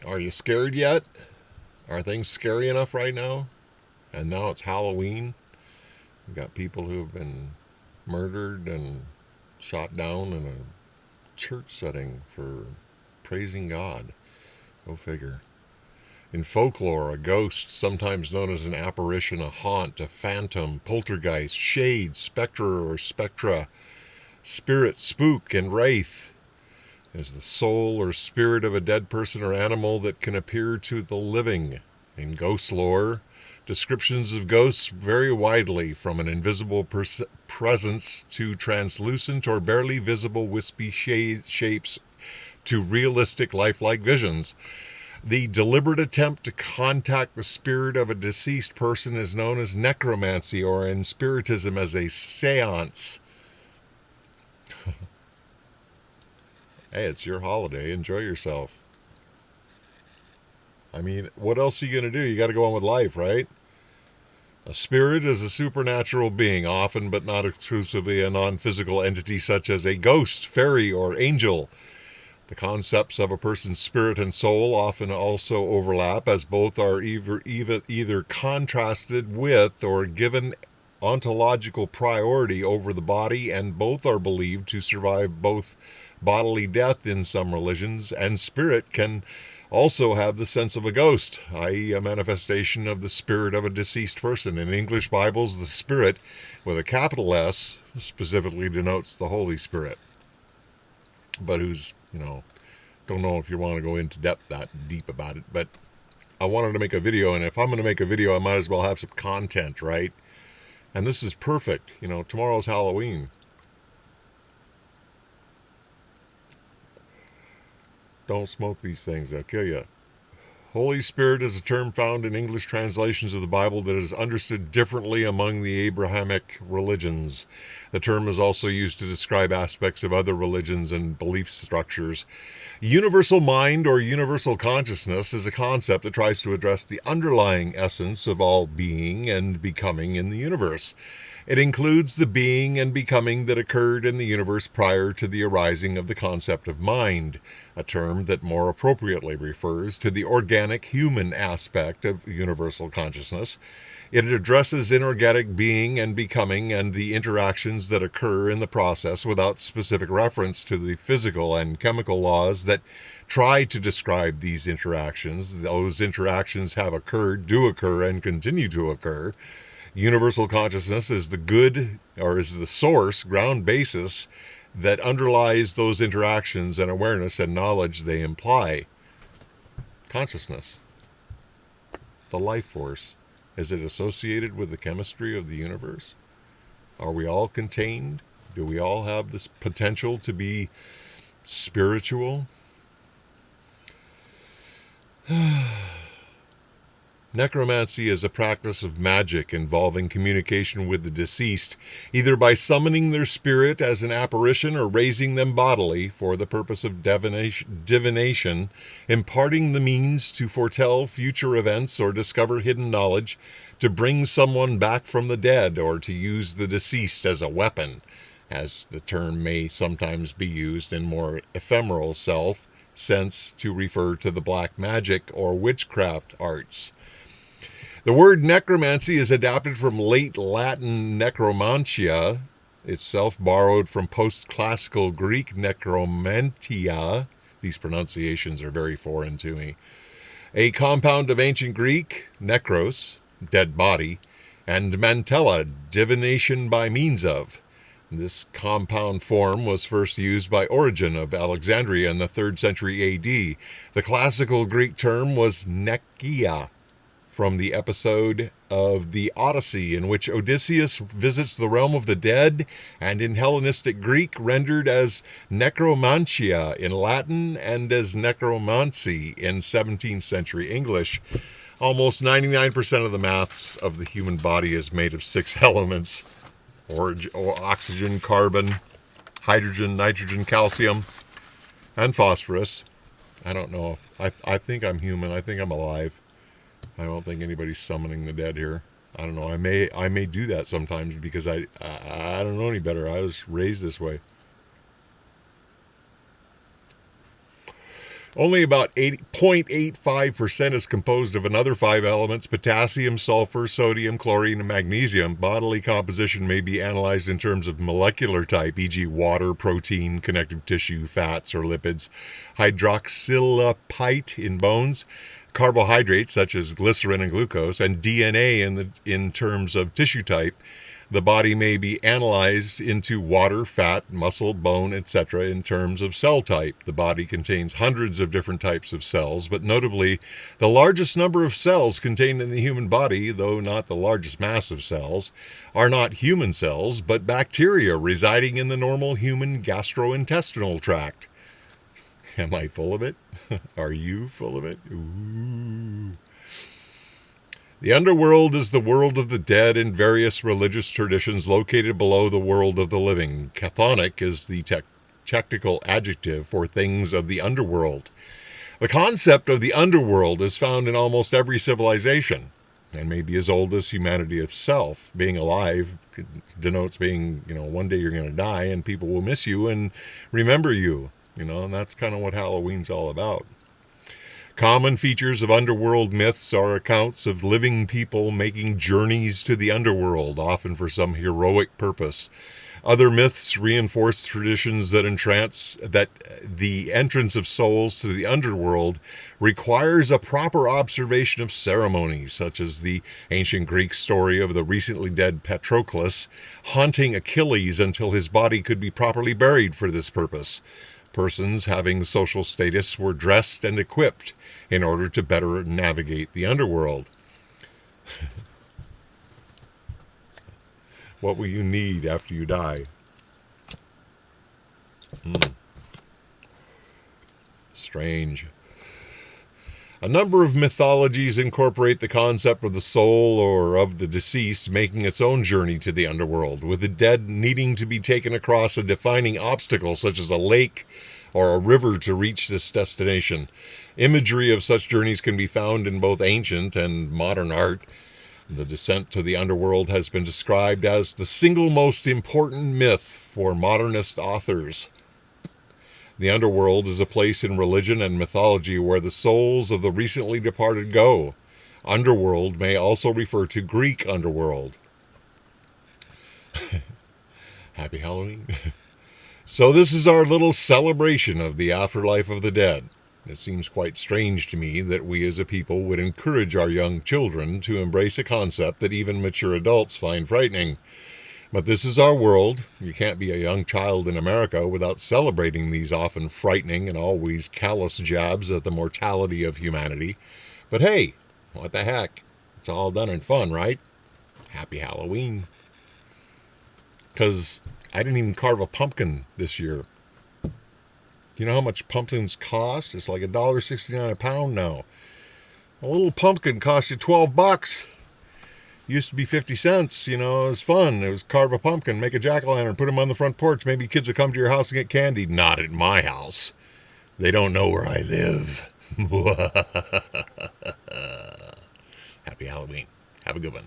Are you scared yet? Are things scary enough right now? And now it's Halloween. We've got people who have been murdered and shot down in a church setting for praising God. Go figure. In folklore, a ghost, sometimes known as an apparition, a haunt, a phantom, poltergeist, shade, spectre or spectra, spirit, spook, and wraith, is the soul or spirit of a dead person or animal that can appear to the living. In ghost lore, descriptions of ghosts vary widely from an invisible presence to translucent or barely visible wispy shapes to realistic lifelike visions. The deliberate attempt to contact the spirit of a deceased person is known as necromancy, or in Spiritism as a seance. Hey, it's your holiday. Enjoy yourself. I mean, what else are you going to do? You got to go on with life, right? A spirit is a supernatural being, often but not exclusively a non physical entity such as a ghost, fairy, or angel. The concepts of a person's spirit and soul often also overlap, as both are either contrasted with or given ontological priority over the body, and both are believed to survive both bodily death in some religions, and spirit can also have the sense of a ghost, i.e., a manifestation of the spirit of a deceased person. In English Bibles, the spirit, with a capital S, specifically denotes the Holy Spirit, but who's, don't know if you want to go into depth that deep about it, but I wanted to make a video, and if I'm going to make a video, I might as well have some content, right? And this is perfect. Tomorrow's Halloween. Don't smoke these things, they'll kill you. Holy Spirit is a term found in English translations of the Bible that is understood differently among the Abrahamic religions. The term is also used to describe aspects of other religions and belief structures. Universal mind or universal consciousness is a concept that tries to address the underlying essence of all being and becoming in the universe. It includes the being and becoming that occurred in the universe prior to the arising of the concept of mind, a term that more appropriately refers to the organic human aspect of universal consciousness. It addresses inorganic being and becoming and the interactions that occur in the process without specific reference to the physical and chemical laws that try to describe these interactions. Those interactions have occurred, do occur, and continue to occur. Universal consciousness is the source, ground basis that underlies those interactions and awareness and knowledge they imply. Consciousness, the life force, is it associated with the chemistry of the universe? Are we all contained? Do we all have this potential to be spiritual? Necromancy is a practice of magic involving communication with the deceased, either by summoning their spirit as an apparition or raising them bodily for the purpose of divination, imparting the means to foretell future events or discover hidden knowledge, to bring someone back from the dead, or to use the deceased as a weapon, as the term may sometimes be used in more ephemeral sense to refer to the black magic or witchcraft arts. The word necromancy is adapted from late Latin necromancia, itself borrowed from post-classical Greek necromantia. These pronunciations are very foreign to me. A compound of ancient Greek, nekros, dead body, and mantella, divination by means of. This compound form was first used by Origen of Alexandria in the 3rd century AD. The classical Greek term was nekia, from the episode of the Odyssey in which Odysseus visits the realm of the dead, and in Hellenistic Greek rendered as necromancia in Latin and as necromancy in 17th century English. Almost 99% of the mass of the human body is made of 6 elements: or oxygen, carbon, hydrogen, nitrogen, calcium, and phosphorus. I don't know. I think I'm human. I think I'm alive. I don't think anybody's summoning the dead here. I don't know. I may do that sometimes because I don't know any better. I was raised this way. Only about 0.85% is composed of another 5 elements: potassium, sulfur, sodium, chlorine, and magnesium. Bodily composition may be analyzed in terms of molecular type, e.g. water, protein, connective tissue, fats, or lipids, hydroxylapite in bones, carbohydrates such as glycerin and glucose, and DNA in terms of tissue type. The body may be analyzed into water, fat, muscle, bone, etc. in terms of cell type. The body contains hundreds of different types of cells, but notably, the largest number of cells contained in the human body, though not the largest mass of cells, are not human cells, but bacteria residing in the normal human gastrointestinal tract. Am I full of it? Are you full of it? Ooh. The underworld is the world of the dead in various religious traditions located below the world of the living. Chthonic is the technical adjective for things of the underworld. The concept of the underworld is found in almost every civilization and may be as old as humanity itself. Being alive denotes being, one day you're going to die and people will miss you and remember you, and that's kind of what Halloween's all about. Common features of underworld myths are accounts of living people making journeys to the underworld, often for some heroic purpose. Other myths reinforce traditions that the entrance of souls to the underworld requires a proper observation of ceremonies, such as the ancient Greek story of the recently dead Patroclus haunting Achilles until his body could be properly buried for this purpose. Persons having social status were dressed and equipped in order to better navigate the underworld. What will you need after you die? Strange. A number of mythologies incorporate the concept of the soul or of the deceased making its own journey to the underworld, with the dead needing to be taken across a defining obstacle such as a lake or a river to reach this destination. Imagery of such journeys can be found in both ancient and modern art. The descent to the underworld has been described as the single most important myth for modernist authors. The underworld is a place in religion and mythology where the souls of the recently departed go. Underworld may also refer to Greek underworld. Happy Halloween. So this is our little celebration of the afterlife of the dead. It seems quite strange to me that we as a people would encourage our young children to embrace a concept that even mature adults find frightening. But this is our world. You can't be a young child in America without celebrating these often frightening and always callous jabs at the mortality of humanity. But hey, what the heck? It's all done in fun, right? Happy Halloween. Because I didn't even carve a pumpkin this year. You know how much pumpkins cost? It's like $1.69 a pound now. A little pumpkin cost you $12. Used to be 50 cents, it was fun. It was carve a pumpkin, make a jack-o'-lantern, put them on the front porch. Maybe kids will come to your house and get candy. Not at my house. They don't know where I live. Happy Halloween. Have a good one.